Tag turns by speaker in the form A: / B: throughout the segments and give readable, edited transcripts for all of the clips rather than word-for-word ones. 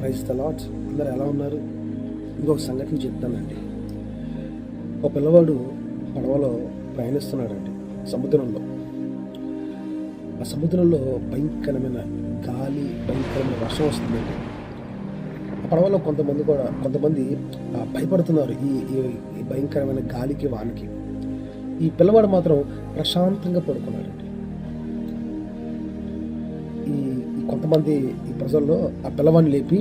A: Praise the lord. అందరు ఎలా ఉన్నారు? ఇంకొక సంఘటన చెప్తానండి. ఒక పిల్లవాడు పడవలో ప్రయాణిస్తున్నాడండి సముద్రంలో. ఆ సముద్రంలో భయంకరమైన గాలి, భయంకరమైన వర్షం వస్తుందండి. ఆ పడవలో కొంతమంది భయపడుతున్నారు ఈ భయంకరమైన గాలికి, వానకి. ఈ పిల్లవాడు మాత్రం ప్రశాంతంగా పడుకున్నాడండి. ఈ కొంతమంది ఈ ప్రజల్లో ఆ పిల్లవాడిని లేపి,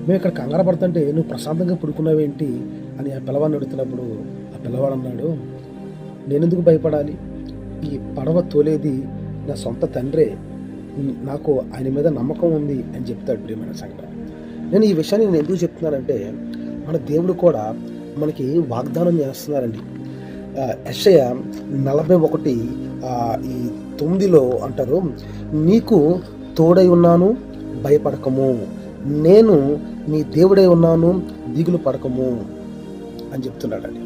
A: మేము ఇక్కడ కంగారు పడుతుంటే నువ్వు ప్రశాంతంగా పడుకున్నావేంటి అని ఆ పిల్లవాడిని అడుగుతున్నప్పుడు ఆ పిల్లవాడు అన్నాడు, నేనెందుకు భయపడాలి? ఈ పడవ తోలేది నా సొంత తండ్రే, నాకు ఆయన మీద నమ్మకం ఉంది అని చెప్తాడు. ప్రియమైన సంఘటన, నేను ఈ విషయాన్ని ఎందుకు చెప్తున్నానంటే, మన దేవుడు కూడా మనకి వాగ్దానం చేస్తున్నారండి. యెషయా 41:9 అంటారు, నీకు తోడై ఉన్నాను, భయపడకము, నేను నీ దేవుడై ఉన్నాను, దిగులు పడకము అని చెప్తున్నాడండి.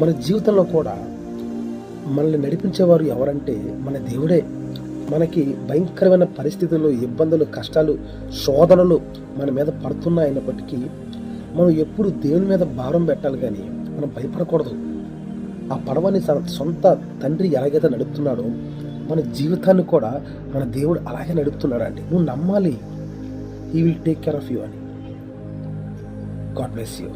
A: మన జీవితంలో కూడా మనల్ని నడిపించేవారు ఎవరంటే మన దేవుడే. మనకి భయంకరమైన పరిస్థితులు, ఇబ్బందులు, కష్టాలు, శోధనలు మన మీద పడుతున్నాయన్నప్పటికీ మనం ఎప్పుడు దేవుని మీద భారం పెట్టాలి, కానీ మనం భయపడకూడదు. ఆ పడవని సొంత తండ్రి ఎలాగైతే నడుపుతున్నాడో మన జీవితాన్ని కూడా మన దేవుడు అలాగే నడుపుతున్నాడు అండి. నువ్వు నమ్మాలి, he will take care of you అని. God bless you.